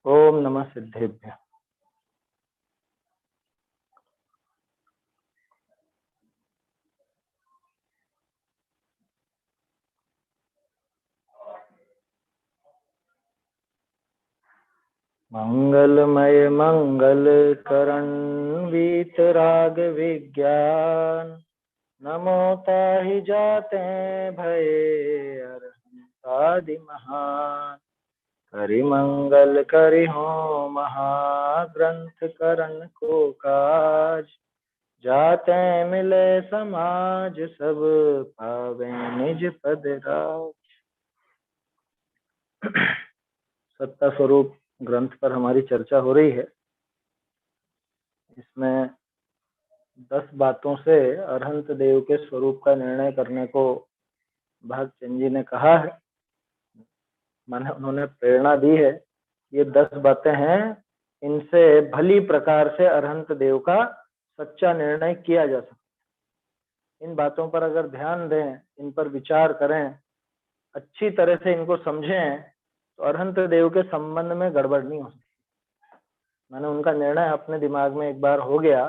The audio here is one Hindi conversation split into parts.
ओम नमः सिद्धेभ्यः। मंगलमय मंगल करण वीतराग विज्ञान, नमो ताहि जाते भये अरहंतादि महान। करि मंगल करि हो महाग्रंथ करण को काज, जाते मिले समाज सब पावे निज पद राज। सत्ता स्वरूप ग्रंथ पर हमारी चर्चा हो रही है। इसमें 10 बातों से अरहंत देव के स्वरूप का निर्णय करने को भागचंद जी ने कहा है। माने उन्होंने प्रेरणा दी है। ये 10 बातें हैं, इनसे भली प्रकार से अरहंत देव का सच्चा निर्णय किया जा सकता। इन बातों पर अगर ध्यान दें, इन पर विचार करें, अच्छी तरह से इनको समझें, तो अरहंत देव के संबंध में गड़बड़ नहीं हो सकती। माने उनका निर्णय अपने दिमाग में एक बार हो गया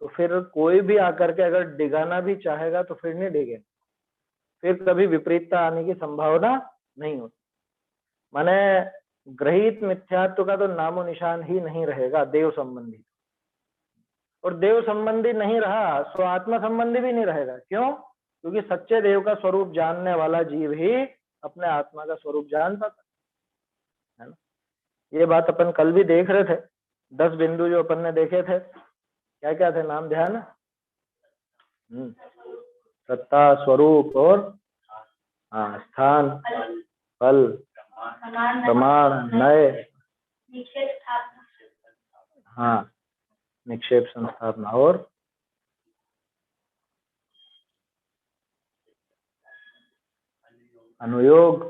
तो फिर कोई भी आकर के अगर डिगाना भी चाहेगा तो फिर नहीं डिगे, फिर कभी विपरीतता आने की संभावना नहीं होती। माने ग्रहित मिथ्यात्व का तो नामो निशान ही नहीं रहेगा देव संबंधी, और देव संबंधी नहीं रहा तो आत्मा संबंधी भी नहीं रहेगा। क्यों? क्योंकि सच्चे देव का स्वरूप जानने वाला जीव ही अपने आत्मा का स्वरूप जान पाता है ना। ये बात अपन कल भी देख रहे थे। 10 बिंदु जो अपन ने देखे थे, क्या क्या थे? नाम ध्यान है? सत्ता, स्वरूप और स्थान, फल, प्रमाण, नय, निक्षेप, संस्थापना और अनुयोग,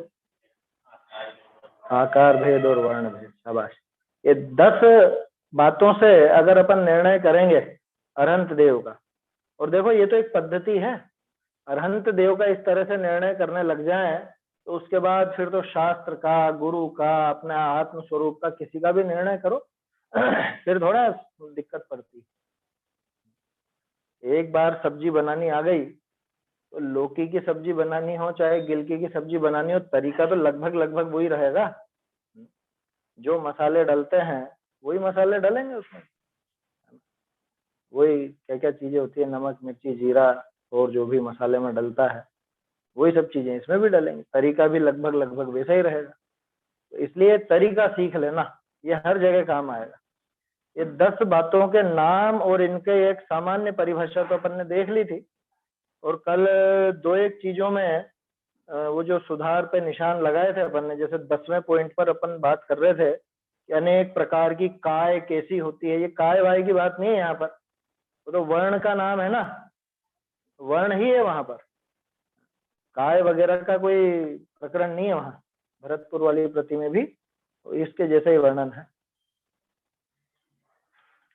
आकार भेद और वर्ण भेद। शाबाश। ये 10 बातों से अगर अपन निर्णय करेंगे अरहंत देव का, और देखो ये तो एक पद्धति है, अरहंत देव का इस तरह से निर्णय करने लग जाए तो उसके बाद फिर तो शास्त्र का, गुरु का, अपने आत्म स्वरूप का, किसी का भी निर्णय करो फिर थोड़ा दिक्कत पड़ती। एक बार सब्जी बनानी आ गई तो लौकी की सब्जी बनानी हो चाहे गिलकी की सब्जी बनानी हो, तरीका तो लगभग वही रहेगा। जो मसाले डलते हैं वही मसाले डलेंगे उसमें, वही क्या क्या चीजें होती है, नमक, मिर्ची, जीरा और जो भी मसाले में डलता है वही सब चीजें इसमें भी डलेंगी। तरीका भी लगभग वैसा ही रहेगा। तो इसलिए तरीका सीख लेना, ये हर जगह काम आएगा। ये 10 बातों के नाम और इनके एक सामान्य परिभाषा तो अपन ने देख ली थी, और कल 2-1 चीजों में वो जो सुधार पे निशान लगाए थे अपन ने, जैसे 10वें पॉइंट पर अपन बात कर रहे थे कि अनेक प्रकार की काय कैसी होती है। ये काय वाय की बात नहीं है यहाँ पर, वो तो वर्ण का नाम है ना, वर्ण ही है वहां पर, काय वगैरह का कोई प्रकरण नहीं है वहां। भरतपुर वाली प्रति में भी तो इसके जैसा ही वर्णन है।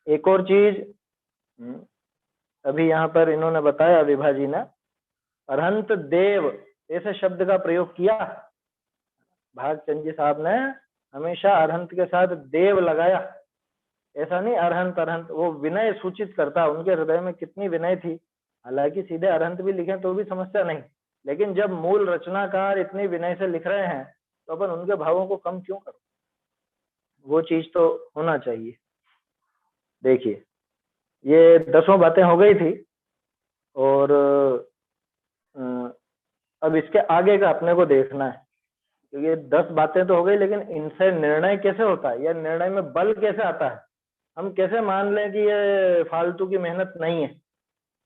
एक और चीज अभी यहाँ पर इन्होंने बताया, विभा जी ने अरहंत देव ऐसे शब्द का प्रयोग किया। भागचंद जी साहब ने हमेशा अरहंत के साथ देव लगाया, ऐसा नहीं अरहंत अरहंत। वो विनय सूचित करता, उनके हृदय में कितनी विनय थी। हालांकि सीधे अरहंत भी लिखे तो भी समस्या नहीं, लेकिन जब मूल रचनाकार इतनी विनय से लिख रहे हैं तो अपन उनके भावों को कम क्यों करो, वो चीज तो होना चाहिए। देखिए ये 10 बातें हो गई थी, और अब इसके आगे का अपने को देखना है, क्योंकि ये 10 बातें तो हो गई, लेकिन इनसे निर्णय कैसे होता है या निर्णय में बल कैसे आता है। हम कैसे मान लें कि ये फालतू की मेहनत नहीं है,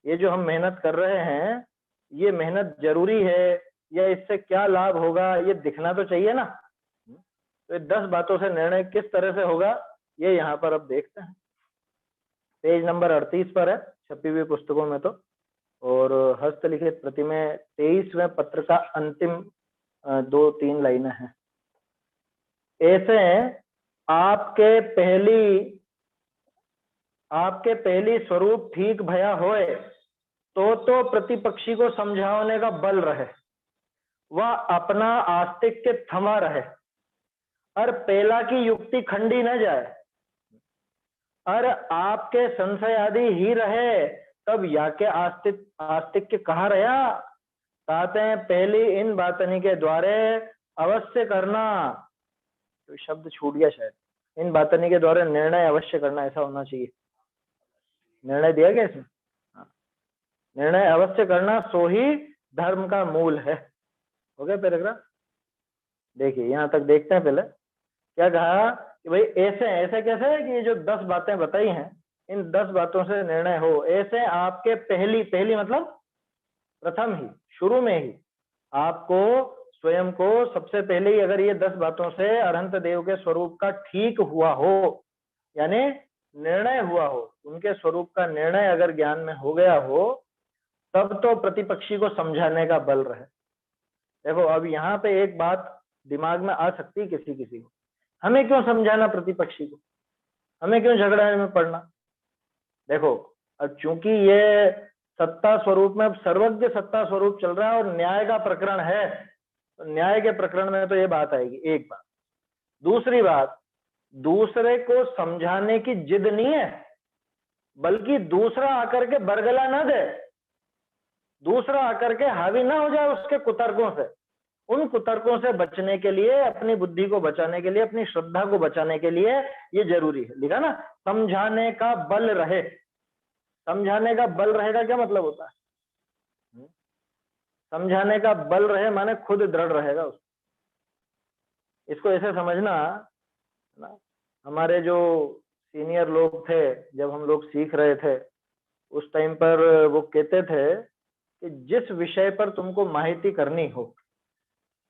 ये जो हम मेहनत कर रहे हैं ये मेहनत जरूरी है या इससे क्या लाभ होगा, ये दिखना तो चाहिए ना। तो 10 बातों से निर्णय किस तरह से होगा ये यहाँ पर अब देखते हैं। पेज नंबर 38 पर है छपी हुई पुस्तकों में तो, और हस्तलिखित प्रति में 23वें पत्र का अंतिम 2-3 लाइनें हैं। ऐसे आपके पहली स्वरूप ठीक भया होए तो प्रतिपक्षी को समझाने का बल रहे, वह अपना आस्तिक के थमा रहे। और पेला की युक्ति खंडी न जाए, और आपके संशय आदि ही रहे, तब या के आस्तिक्य कहा रहा। कहते हैं पहली इन बातनी के द्वारे अवश्य करना, तो शब्द छूट गया शायद, इन बातनी के द्वारा निर्णय अवश्य करना, ऐसा होना चाहिए। निर्णय दिया गया इसमें, निर्णय अवश्य करना सो ही धर्म का मूल है। हो गया पैराग्राफ। देखिए यहां तक देखते हैं। पहले क्या कहा कि भाई ऐसे ऐसे कैसे है कि ये जो 10 बातें बताई हैं, इन 10 बातों से निर्णय हो। ऐसे आपके पहली मतलब प्रथम ही, शुरू में ही आपको स्वयं को सबसे पहले ही अगर ये 10 बातों से अरहंत देव के स्वरूप का ठीक हुआ हो, यानी निर्णय हुआ हो, उनके स्वरूप का निर्णय अगर ज्ञान में हो गया हो, तब तो प्रतिपक्षी को समझाने का बल रहे। देखो अब यहाँ पे एक बात दिमाग में आ सकती है किसी को, हमें क्यों समझाना प्रतिपक्षी को, हमें क्यों झगड़े में पड़ना। देखो अब चूंकि ये सत्ता स्वरूप में, अब सर्वज्ञ सत्ता स्वरूप चल रहा है और न्याय का प्रकरण है, तो न्याय के प्रकरण में तो ये बात आएगी, एक बात। दूसरी बात, दूसरे को समझाने की जिद नहीं है, बल्कि दूसरा आकर के बरगला ना दे, दूसरा आकर के हावी ना हो जाए उसके कुतर्कों से। उन कुतर्कों से बचने के लिए, अपनी बुद्धि को बचाने के लिए, अपनी श्रद्धा को बचाने के लिए ये जरूरी है। लिखा ना, समझाने का बल रहे। समझाने का बल रहेगा क्या मतलब होता है? समझाने का बल रहे माने खुद दृढ़ रहेगा उसको। इसको ऐसे समझना ना, हमारे जो सीनियर लोग थे, जब हम लोग सीख रहे थे उस टाइम पर वो कहते थे कि जिस विषय पर तुमको माहिती करनी हो,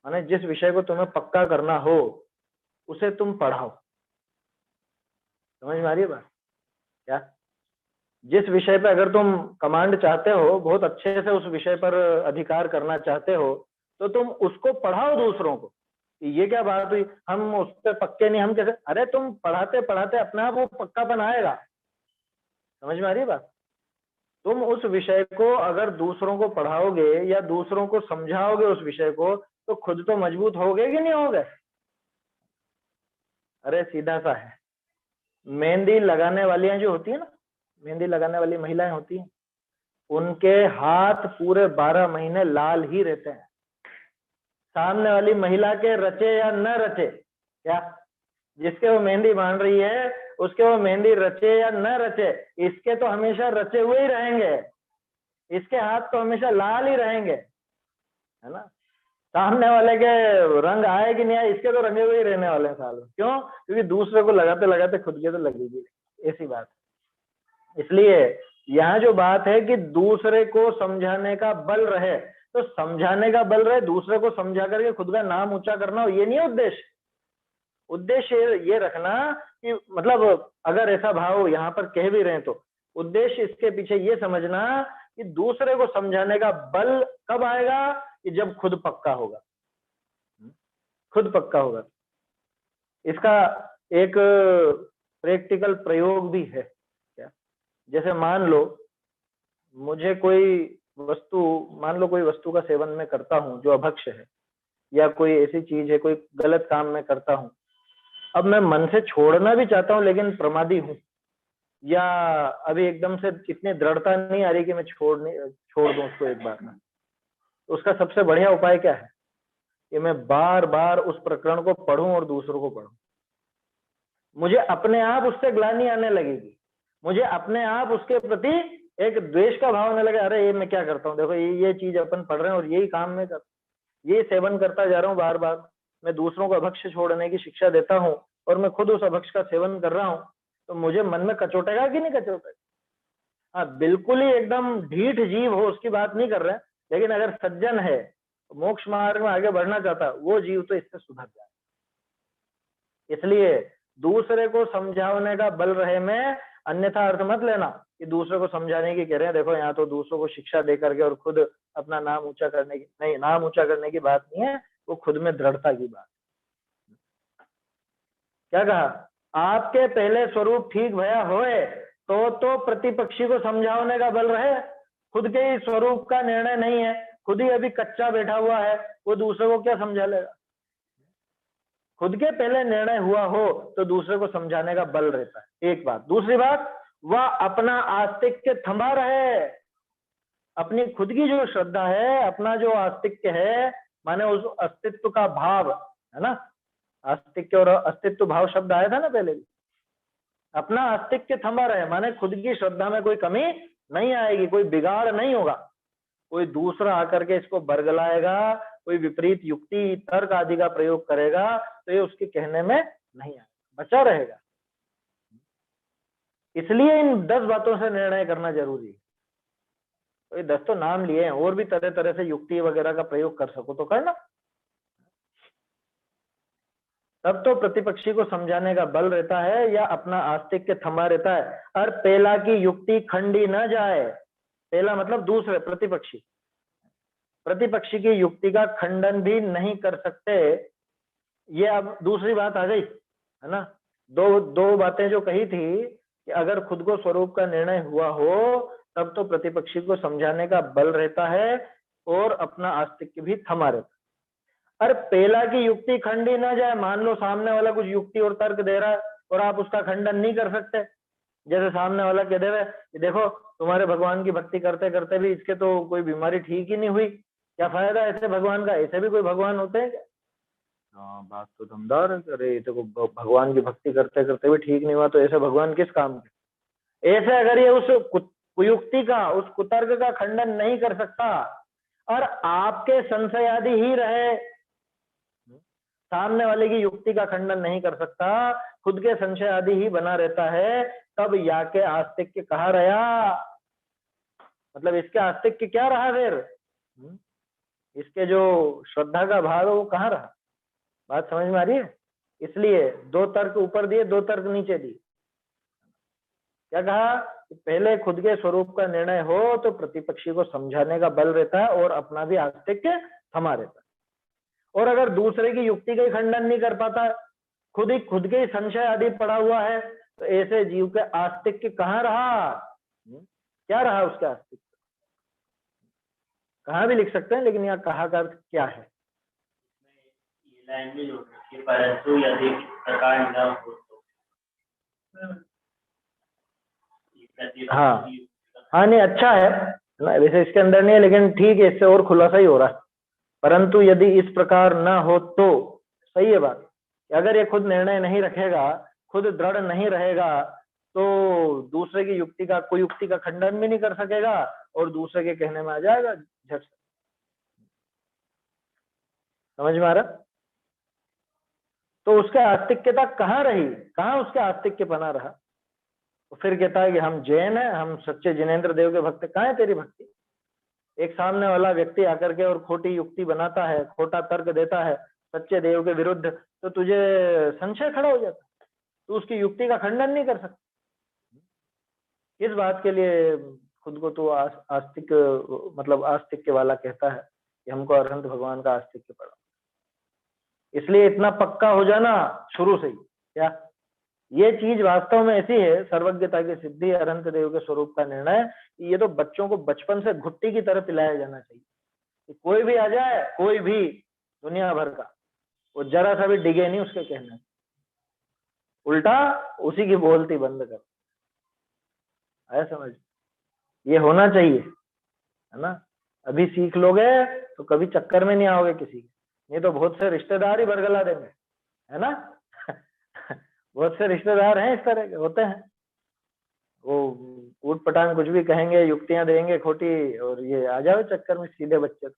माने जिस विषय को तुम्हें पक्का करना हो, उसे तुम पढ़ाओ। समझ में आ रही है बात क्या? जिस विषय पर अगर तुम कमांड चाहते हो, बहुत अच्छे से उस विषय पर अधिकार करना चाहते हो, तो तुम उसको पढ़ाओ दूसरों को। ये क्या बात हुई, हम उस पर पक्के नहीं, हम कैसे? अरे तुम पढ़ाते पढ़ाते अपने आप वो पक्कापन आएगा। समझ में आ रही है बात? तुम उस विषय को अगर दूसरों को पढ़ाओगे या दूसरों को समझाओगे उस विषय को, तो खुद तो मजबूत होगे कि नहीं होगे? अरे सीधा सा है, मेहंदी लगाने वालियां जो होती है ना, मेहंदी लगाने वाली महिलाएं होती हैं, उनके हाथ पूरे 12 महीने लाल ही रहते हैं। सामने वाली महिला के रचे या न रचे, क्या जिसके वो मेहंदी बांध रही है उसके वो मेहंदी रचे या न रचे, इसके तो हमेशा रचे हुए ही रहेंगे, इसके हाथ तो हमेशा लाल ही रहेंगे, है ना। सामने वाले के रंग आए कि नहीं आए, इसके तो रंगे हुए ही रहने वाले हैं साल में। क्यों? क्योंकि दूसरे को लगाते लगाते खुद के तो लगेगी, ऐसी बात। इसलिए यहाँ जो बात है कि दूसरे को समझाने का बल रहे, तो समझाने का बल रहे, दूसरे को समझा करके खुद का नाम ऊंचा करना हो, ये नहीं उद्देश्य। उद्देश्य ये रखना कि मतलब अगर ऐसा भाव यहाँ पर कह भी रहे तो उद्देश्य इसके पीछे ये समझना कि दूसरे को समझाने का बल कब आएगा, कि जब खुद पक्का होगा, खुद पक्का होगा। इसका एक प्रैक्टिकल प्रयोग भी है क्या? जैसे मान लो मुझे कोई वस्तु, मान लो कोई वस्तु का सेवन मैं करता हूँ जो अभक्ष है, या कोई ऐसी चीज है, कोई गलत काम मैं करता हूँ। अब मैं मन से छोड़ना भी चाहता हूँ लेकिन प्रमादी हूँ, या अभी एकदम से इतनी दृढ़ता नहीं आ रही कि मैं छोड़ दूं उसको एक बार में। तो उसका सबसे बढ़िया उपाय क्या है कि मैं बार बार उस प्रकरण को पढूं और दूसरों को पढूं। मुझे अपने आप उससे ग्लानि आने लगेगी, मुझे अपने आप उसके प्रति एक द्वेष का भाव आने लगे। अरे ये मैं क्या करता हूँ, देखो ये चीज अपन पढ़ रहे हैं और यही काम में ये सेवन करता जा रहा हूँ बार बार। मैं दूसरों को अभक्ष छोड़ने की शिक्षा देता हूँ और मैं खुद उस अभक्ष का सेवन कर रहा हूँ, तो मुझे मन में कचोटेगा कि नहीं कचोटेगा? हाँ, बिल्कुल ही एकदम ढीठ जीव हो उसकी बात नहीं कर रहे हैं, लेकिन अगर सज्जन है, मोक्ष मार्ग में आगे बढ़ना चाहता, वो जीव तो इससे सुधर जाए। इसलिए दूसरे को समझाने का बल रहे में अन्यथा अर्थ मत लेना कि दूसरे को समझाने की कह रहे हैं। देखो यहाँ तो दूसरों को शिक्षा दे करके और खुद अपना नाम ऊंचा करने की नहीं, नाम ऊंचा करने की बात नहीं है, वो खुद में दृढ़ता की बात। क्या कहा? आपके पहले स्वरूप ठीक भया होए तो प्रतिपक्षी को समझाने का बल रहे। खुद के ही स्वरूप का निर्णय नहीं है, खुद ही अभी कच्चा बैठा हुआ है, वो दूसरे को क्या समझा लेगा? खुद के पहले निर्णय हुआ हो तो दूसरे को समझाने का बल रहता है, एक बात। दूसरी बात, वह अपना आस्तिक्य थमा रहे, अपनी खुद की जो श्रद्धा है, अपना जो आस्तिक्य है, माने उस अस्तित्व का भाव है ना, आस्तिक्य और अस्तित्व भाव शब्द आया था ना पहले भी। अपना आस्तिक्य थमा रहे माने खुद की श्रद्धा में कोई कमी नहीं आएगी, कोई बिगाड़ नहीं होगा, कोई दूसरा आकर के इसको बरगलाएगा, कोई विपरीत युक्ति तर्क आदि का प्रयोग करेगा तो ये उसके कहने में नहीं आएगा, बचा रहेगा। इसलिए इन 10 बातों से निर्णय करना जरूरी है। तो ये 10 तो नाम लिए हैं, और भी तरह तरह से युक्ति वगैरह का प्रयोग कर सको तो करना, तब तो प्रतिपक्षी को समझाने का बल रहता है या अपना आस्तिक्य थमा रहता है। और पहला की युक्ति खंडी न जाए, पहला मतलब दूसरे प्रतिपक्षी, प्रतिपक्षी की युक्ति का खंडन भी नहीं कर सकते। ये अब दूसरी बात आ गई है ना, दो बातें जो कही थी कि अगर खुद को स्वरूप का निर्णय हुआ हो तब तो प्रतिपक्षी को समझाने का बल रहता है और अपना आस्तिक्य भी थमा रहता है। अरे पहला की युक्ति खंडी ना जाए, मान लो सामने वाला कुछ युक्ति और तर्क दे रहा है और आप उसका खंडन नहीं कर सकते, जैसे सामने वाला कह दे रहा है कि देखो तुम्हारे भगवान की भक्ति करते करते भी इसके तो कोई बीमारी ठीक ही नहीं हुई, क्या फायदा ऐसे भगवान का, ऐसे भी कोई भगवान होते हैं क्या? हाँ बात तो दमदार है, अरे ये तो भगवान की भक्ति करते करते भी ठीक नहीं हुआ तो ऐसे भगवान किस काम के। ऐसे अगर ये उस कुयुक्ति का, उस कुतर्क का खंडन नहीं कर सकता और आपके संशय आदि ही रहे, सामने वाले की युक्ति का खंडन नहीं कर सकता, खुद के संशय आदि ही बना रहता है, तब या के आस्तिक्य कहाँ रहा, मतलब इसके आस्तिक्य क्या रहा फिर, इसके जो श्रद्धा का भाव है वो कहाँ रहा। बात समझ में आ रही है? इसलिए 2 तर्क ऊपर दिए, 2 तर्क नीचे दिए। क्या कहा, पहले खुद के स्वरूप का निर्णय हो तो प्रतिपक्षी को समझाने का बल रहता है और अपना भी आस्तिक्य थमा रहता है। और अगर दूसरे की युक्ति का खंडन नहीं कर पाता, खुद के ही संशय आदि पड़ा हुआ है, तो ऐसे जीव के आस्तिक्य कहाँ रहा, क्या रहा उसका आस्तिक्य, कहाँ भी लिख सकते हैं, लेकिन यहाँ कहा का अर्थ क्या है। परंतु यदि प्रकार न हो तो हाँ नहीं अच्छा है ना, वैसे इसके अंदर नहीं है लेकिन ठीक है, इससे और खुलासा ही हो रहा है। परंतु यदि इस प्रकार न हो तो, सही है बात, अगर ये खुद निर्णय नहीं रखेगा, खुद दृढ़ नहीं रहेगा तो दूसरे की युक्ति का, कोई युक्ति का खंडन भी नहीं कर सकेगा और दूसरे के कहने में आ जाएगा झट से। समझ में आ रहा? तो उसके आस्तिक्यता कहाँ रही, कहाँ उसके आस्तिक्य बना रहा। तो फिर कहता है कि हम जैन हैं, हम सच्चे जिनेंद्र देव के भक्त। कहाँ है तेरी भक्ति? एक सामने वाला व्यक्ति आकर के और खोटी युक्ति बनाता है, खोटा तर्क देता है सच्चे देव के विरुद्ध, तो तुझे संशय खड़ा हो जाता है, तू उसकी युक्ति का खंडन नहीं कर सकता। इस बात के लिए खुद को तो आस्तिक मतलब आस्तिक्य वाला कहता है कि हमको अरहंत भगवान का आस्तिक्य पड़ा। इसलिए इतना पक्का हो जाना शुरू से ही, क्या ये चीज वास्तव में ऐसी है, सर्वज्ञता की सिद्धि, अरहंत देव के स्वरूप का निर्णय, ये तो बच्चों को बचपन से घुट्टी की तरह पिलाया जाना चाहिए कि कोई भी आ जाए, कोई भी दुनिया भर का, वो जरा सा भी डिगे नहीं उसके कहने, उल्टा उसी की बोलती बंद कर। आया समझ? ये होना चाहिए, है ना। अभी सीख लोगे तो कभी चक्कर में नहीं आओगे किसी के, नहीं तो बहुत से रिश्तेदार ही बरगला देंगे, है ना। बहुत से रिश्तेदार हैं इस तरह के होते हैं, वो ऊट पटांग कुछ भी कहेंगे, युक्तियां देंगे खोटी, और ये आ जाओ चक्कर में सीधे बच्चे।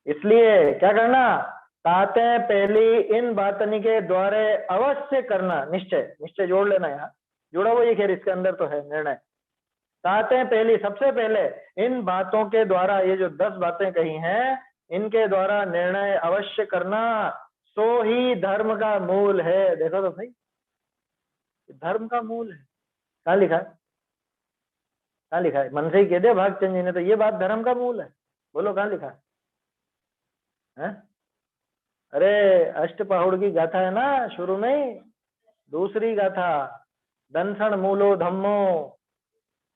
इसलिए क्या करना, कहते हैं पहली इन बातनी के द्वारा अवश्य करना, निश्चय, निश्चय जोड़ लेना, यहाँ जोड़ा वो ये, खैर इसके अंदर तो है निर्णय। कहते हैं पहली, सबसे पहले इन बातों के द्वारा, ये जो 10 बातें कही हैं, इनके द्वारा निर्णय अवश्य करना, सो ही धर्म का मूल है। देखो तो भाई, धर्म का मूल है, कहाँ लिखा है, कहाँ लिखा है? मन से ही कह दे भागचंद जी ने, तो ये बात धर्म का मूल है, बोलो कहाँ लिखा है? अरे अष्टपहुड़ की गाथा है ना, शुरू में दूसरी गाथा, दंसन मूलो धम्मो,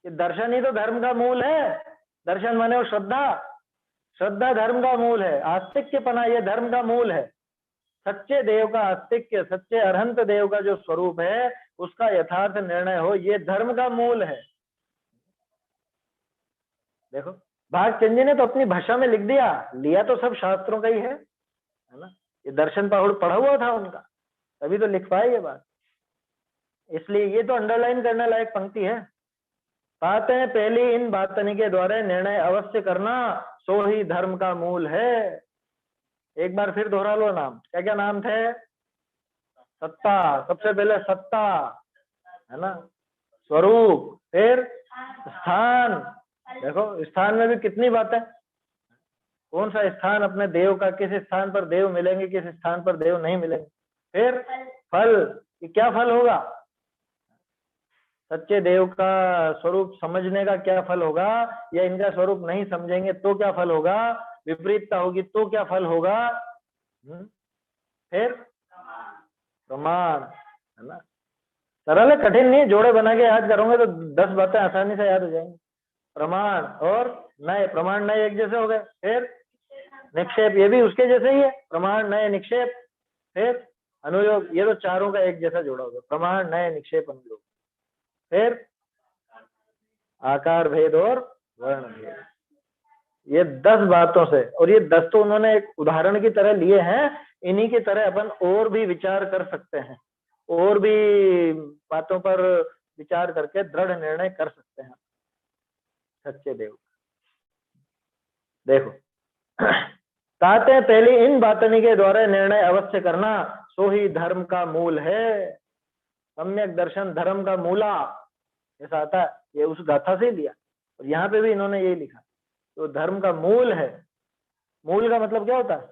ये दर्शन ही तो धर्म का मूल है। दर्शन माने वो श्रद्धा, श्रद्धा धर्म का मूल है, आस्तिक्यपना ये धर्म का मूल है। सच्चे देव का अस्तित्व, सच्चे अरहंत देव का जो स्वरूप है उसका यथार्थ निर्णय हो, ये धर्म का मूल है। देखो भागचंद जी ने तो अपनी भाषा में लिख दिया, लिया तो सब शास्त्रों का ही है ना। ये दर्शन पढ़ा हुआ था उनका, तभी तो लिख पाए ये बात। इसलिए ये तो अंडरलाइन करने लायक पंक्ति है। बातें पहली इन बातनी के द्वारा निर्णय अवश्य करना, सो ही धर्म का मूल है। एक बार फिर दोहरा लो नाम, क्या क्या नाम थे? सत्ता, सबसे पहले सत्ता है ना, स्वरूप, फिर स्थान। देखो स्थान में भी कितनी बातें, कौन सा स्थान अपने देव का, किस स्थान पर देव मिलेंगे, किस स्थान पर देव नहीं मिलेंगे। फिर फल, कि क्या फल होगा, सच्चे देव का स्वरूप समझने का क्या फल होगा, या इनका स्वरूप नहीं समझेंगे तो क्या फल होगा, विपरीतता होगी तो क्या फल होगा। फिर प्रमाण, है ना। सरल है, कठिन नहीं, जोड़े बना के याद करोगे तो 10 बातें आसानी से याद हो जाएंगी। प्रमाण और नए, प्रमाण नए एक जैसे हो गए। फिर निक्षेप, ये भी उसके जैसे ही है, प्रमाण नए निक्षेप। फिर अनुयोग, ये तो चारों का एक जैसा जोड़ा होगा, प्रमाण नए निक्षेप अनुयोग। फिर आकार भेद और वर्ण भेद, ये 10 बातों से, और ये 10 तो उन्होंने एक उदाहरण की तरह लिए हैं, इन्हीं की तरह अपन और भी विचार कर सकते हैं, और भी बातों पर विचार करके दृढ़ निर्णय कर सकते हैं सच्चे देव। देखो ताते पहले इन बातनी के द्वारा निर्णय अवश्य करना, सो ही धर्म का मूल है। सम्यक दर्शन धर्म का मूला, ऐसा आता है, ये उस गाथा से लिया, और यहाँ पे भी इन्होंने यही लिखा, तो धर्म का मूल है। मूल का मतलब क्या होता है,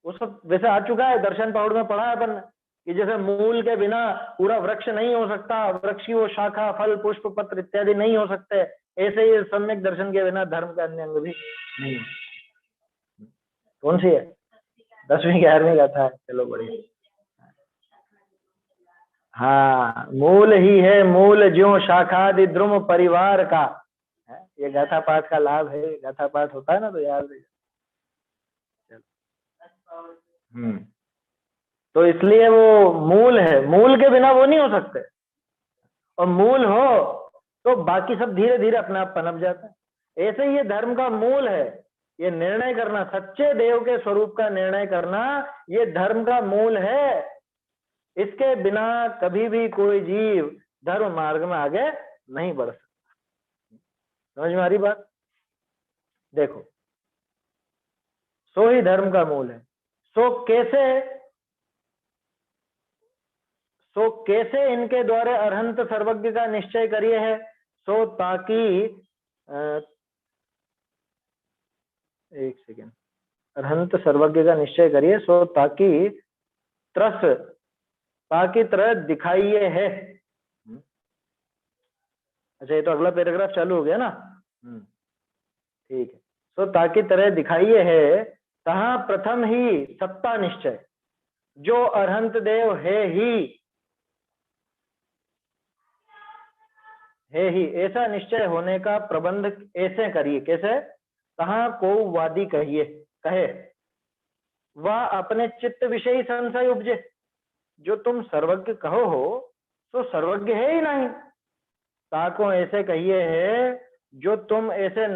वो सब वैसे आ चुका है, दर्शन पौड़ में पढ़ा है अपन ने, कि जैसे मूल के बिना पूरा वृक्ष नहीं हो सकता, वृक्ष की वो शाखा फल पुष्प पत्र इत्यादि नहीं हो सकते, ऐसे ही सम्यक दर्शन के बिना धर्म का अन्य अंग भी नहीं। कौन सी है? 10वीं 11वीं गाथा है, चलो बढ़िया। हाँ, मूल ही है मूल ज्यों शाखादि द्रुम परिवार का, ये गाथा पाठ का लाभ है, गाथा पाठ होता है ना तो याद है। तो इसलिए वो मूल है, मूल के बिना वो नहीं हो सकते, और मूल हो तो बाकी सब धीरे धीरे अपने आप पनप जाता है। ऐसे ही ये धर्म का मूल है, ये निर्णय करना, सच्चे देव के स्वरूप का निर्णय करना, ये धर्म का मूल है। इसके बिना कभी भी कोई जीव धर्म मार्ग में आगे नहीं बढ़ सकता। समझ में आ रही बात? देखो, सो ही धर्म का मूल है। सो कैसे इनके द्वारा अरहंत सर्वज्ञ का निश्चय करिए है, सो ताकि एक सेकेंड, अरहंत सर्वज्ञ का निश्चय करिए, सो ताकि तरह दिखाइए है। अच्छा, ये तो अगला पैराग्राफ चालू हो गया ना। ठीक है। सो ताकि तरह दिखाइए है, तहा प्रथम ही सत्ता निश्चय, जो अरहंत देव है ही ऐसा निश्चय होने का प्रबंध ऐसे करिए। कैसे? कहा को वादी कहे वह अपने चित्त विषयी संशय उपजे, जो तुम सर्वज्ञ कहो हो तो सर्वज्ञ है ही नहीं, ताको ऐसे कहिए है, जो तुम ऐसे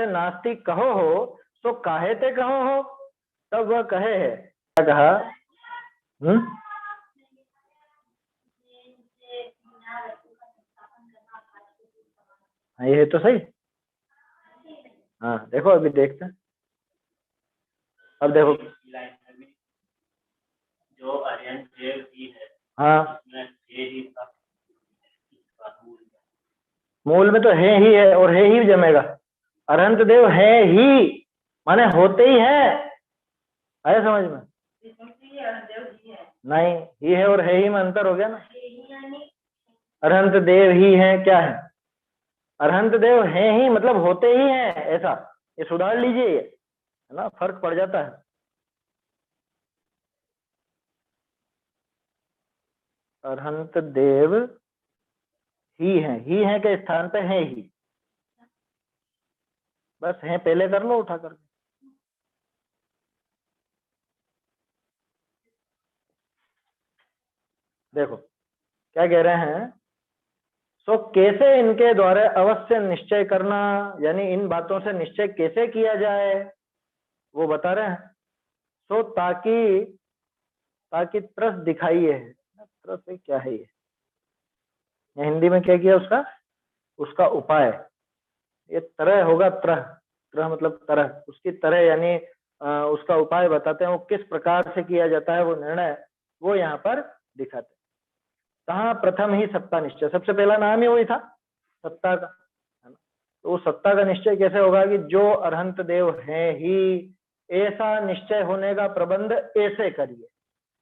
नास्तिक कहो हो तो काहे ते कहो हो। तब वह कहे है, क्या कहा? ये तो सही। हाँ देखो, अभी देखते हैं। अब देखो, जो अरहंत देव ही है, हाँ, मूल में तो है ही है, और है ही जमेगा। अरहंत देव है ही माने होते ही है, आया समझ में? नहीं, ही है और है ही में अंतर हो गया ना। अरहंत देव ही है, क्या है? अरहंत देव है ही मतलब होते ही हैं, ऐसा ये सुधार लीजिए, है ना, फर्क पड़ जाता है। अरहंत देव ही है के स्थान पे है ही, बस है पहले कर लो उठा करके। देखो क्या कह रहे हैं, सो कैसे इनके द्वारा अवश्य निश्चय करना, यानी इन बातों से निश्चय कैसे किया जाए वो बता रहे हैं। सो ताकि ताकि त्रस दिखाइए है, त्रस है क्या है ये हिंदी में क्या किया उसका, उसका उपाय, ये तरह होगा, तरह, तरह मतलब तरह, उसकी तरह यानी उसका उपाय बताते हैं, वो किस प्रकार से किया जाता है वो निर्णय, वो यहाँ पर दिखाते हैं। कहाँ प्रथम ही सत्ता निश्चय, सबसे पहला नाम ही वही था सत्ता का, है ना। तो सत्ता का निश्चय कैसे होगा कि जो अरहंत देव है ही, ऐसा निश्चय होने का प्रबंध ऐसे करिए,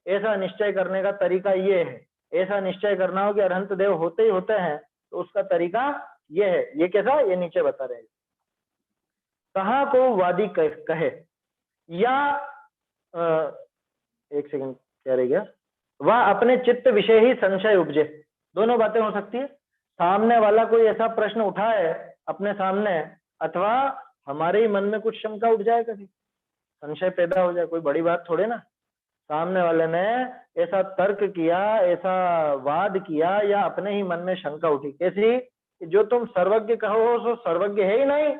ऐसा निश्चय करने का तरीका ये है, ऐसा निश्चय करना हो कि अरहंत देव होते ही होते हैं, तो उसका तरीका ये है। ये कैसा, ये नीचे बता रहे हैं। कहाँ को वादी कहे या एक सेकंड क्या रह गया, वह अपने चित्त विषय ही संशय उपजे, दोनों बातें हो सकती है। सामने वाला कोई ऐसा प्रश्न उठाए अपने सामने, अथवा हमारे ही मन में कुछ शंका उठ जाए, कभी संशय पैदा हो जाए, कोई बड़ी बात थोड़े ना। सामने वाले ने ऐसा तर्क किया, ऐसा वाद किया, या अपने ही मन में शंका उठी, कैसी, जो तुम सर्वज्ञ कहो सो सर्वज्ञ है ही नहीं,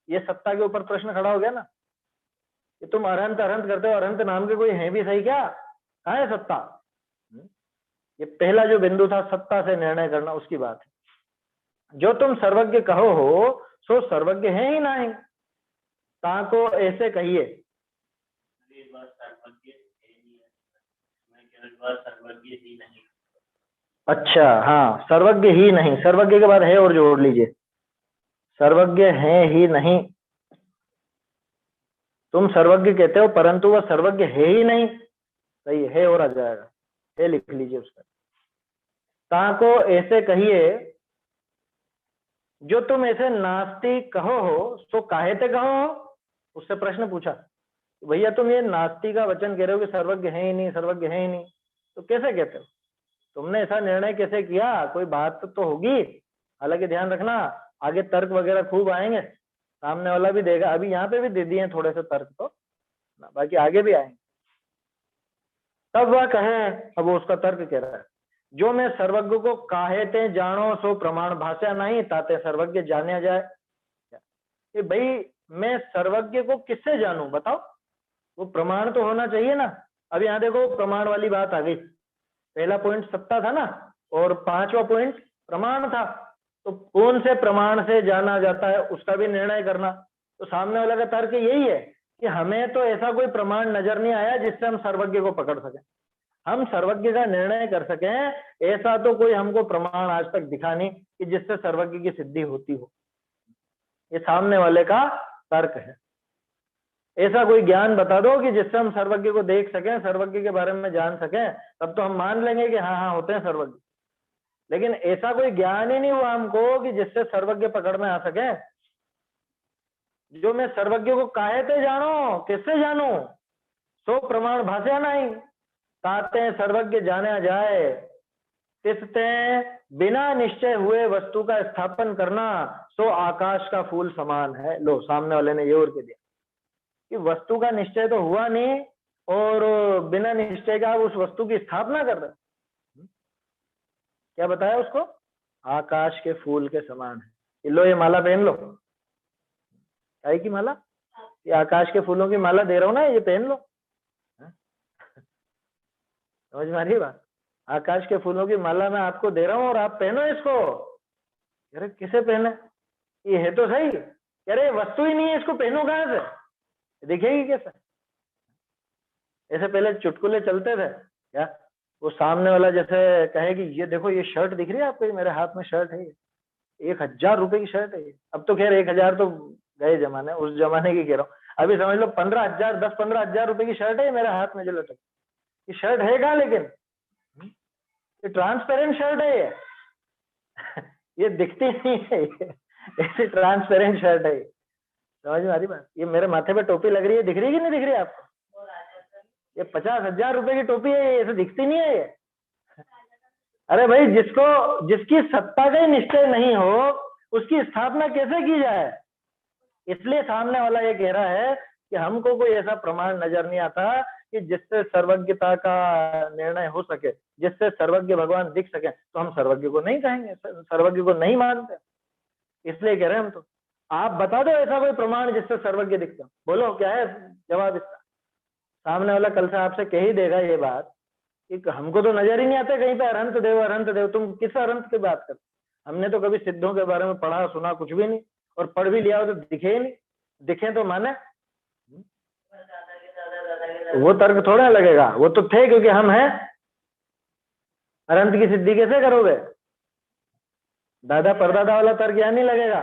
ये सत्ता के ऊपर प्रश्न खड़ा हो गया ना, कि तुम अरहंत अरहंत करते हो, अरहंत नाम के कोई है भी सही क्या, कहाँ है सत्ता। ये पहला जो बिंदु था सत्ता से निर्णय करना, उसकी बात है। जो तुम सर्वज्ञ कहो हो सो सर्वज्ञ है ही नहीं, ताको ऐसे कहिए। सर्वज्ञ ही नहीं। अच्छा हाँ, सर्वज्ञ ही नहीं, सर्वज्ञ के बाद है और जोड़ लीजिए, सर्वज्ञ है ही नहीं, तुम सर्वज्ञ कहते हो परंतु वह सर्वज्ञ है ही नहीं, सही है और आ जाएगा, है लिख लीजिए उसका। ताको ऐसे कहिए, जो तुम ऐसे नास्ति कहो हो सो काहे ते कहो हो, उससे प्रश्न पूछा, भैया तुम ये नास्ति का वचन कह रहे हो कि सर्वज्ञ है ही नहीं, सर्वज्ञ है ही नहीं, तो कैसे कहते हो, तुमने ऐसा निर्णय कैसे किया, कोई बात तो होगी। हालांकि ध्यान रखना आगे तर्क वगैरह खूब आएंगे, सामने वाला भी देगा, अभी यहाँ पे भी दे दिए थोड़े से तर्क तो, बाकी आगे भी आएंगे। तब वह कहे, अब वो उसका तर्क कह रहा है, जो मैं सर्वज्ञ को काहे ते जानो सो प्रमाण भाषा नहीं, ताते सर्वज्ञ जाने जाए। कि भाई मैं सर्वज्ञ को किससे जानूं बताओ, वो प्रमाण तो होना चाहिए ना। अब यहाँ देखो प्रमाण वाली बात आ गई, पहला पॉइंट सत्ता था ना, और पांचवा पॉइंट प्रमाण था, तो कौन से प्रमाण से जाना जाता है उसका भी निर्णय करना। तो सामने वाला का तर्क यही है कि हमें तो ऐसा कोई प्रमाण नजर नहीं आया जिससे हम सर्वज्ञ को पकड़ सकें, हम सर्वज्ञ का निर्णय कर सकें, ऐसा तो कोई हमको प्रमाण आज तक दिखा नहीं कि जिससे सर्वज्ञ की सिद्धि होती हो। ये सामने वाले का तर्क है। ऐसा कोई ज्ञान बता दो कि जिससे हम सर्वज्ञ को देख सकें, सर्वज्ञ के बारे में जान सकें, तब तो हम मान लेंगे कि हाँ हाँ होते हैं सर्वज्ञ। लेकिन ऐसा कोई ज्ञान ही नहीं हुआ हमको कि जिससे सर्वज्ञ पकड़ में आ सके। जो मैं सर्वज्ञ को काहे ते जानो, किससे जानू, सो प्रमाण भाषा नहीं, ताते सर्वज्ञ जाने जाए, तिसते बिना निश्चय हुए वस्तु का स्थापन करना सो आकाश का फूल समान है। लो सामने वाले ने ये और कह दिया कि वस्तु का निश्चय तो हुआ नहीं, और बिना निश्चय का उस वस्तु की स्थापना कर रहे, क्या बताया उसको, आकाश के फूल के समान है। लो ये माला पहन लो, काय की माला, ये आकाश के फूलों की माला दे रहा हूं ना, ये पहन लो। समझ में आ रही बात, आकाश के फूलों की माला मैं आपको दे रहा हूं और आप पहनो इसको। अरे किसे पहने, ये है तो सही, अरे वस्तु ही नहीं है, इसको पहनो कहां से, दिखेगी कैसे। ऐसे पहले चुटकुले चलते थे क्या, वो सामने वाला जैसे कहे कि ये देखो ये शर्ट दिख रही है आपको, मेरे हाथ में शर्ट है, 1000 रुपए की शर्ट है ये। अब तो खैर 1000 तो गए जमाने, उस जमाने की कह रहा हूँ, अभी समझ लो 15,000 10-15,000 रुपए की शर्ट है मेरे हाथ में जो लटक, ये शर्ट है कहाँ, लेकिन ये ट्रांसपेरेंट शर्ट है ये ये दिखती नहीं है, ऐसी ट्रांसपेरेंट शर्ट है ये। समझ में आ रही बात, ये मेरे माथे पे टोपी लग रही है, दिख रही है कि नहीं दिख रही है आपको, ये 50,000 रुपए की टोपी है, ये ऐसे दिखती नहीं है ये। अरे भाई जिसकी सत्ता का ही निश्चय नहीं हो उसकी स्थापना कैसे की जाए। इसलिए सामने वाला ये कह रहा है कि हमको कोई ऐसा प्रमाण नजर नहीं आता कि जिससे सर्वज्ञता का निर्णय हो सके, जिससे सर्वज्ञ भगवान दिख सके। तो हम सर्वज्ञ को नहीं कहेंगे, सर्वज्ञ को नहीं मानते, इसलिए कह रहे हैं हम। तो आप बता दो ऐसा कोई प्रमाण जिससे सर्वज्ञ दिखता, बोलो क्या है जवाब इसका। सामने वाला कल से आपसे कह ही देगा ये बात कि हमको तो नजर ही नहीं आते कहीं पे अनंत देव अनंत देव, तुम किस अनंत की बात करते, हमने तो कभी सिद्धों के बारे में पढ़ा सुना कुछ भी नहीं, और पढ़ भी लिया हो तो दिखे ही नहीं, दिखे तो माने वो तर्क थोड़ा लगेगा, वो तो थे क्योंकि हम हैं। अनंत की सिद्धि कैसे करोगे, दादा परदादा वाला तर्क यहाँ नहीं लगेगा,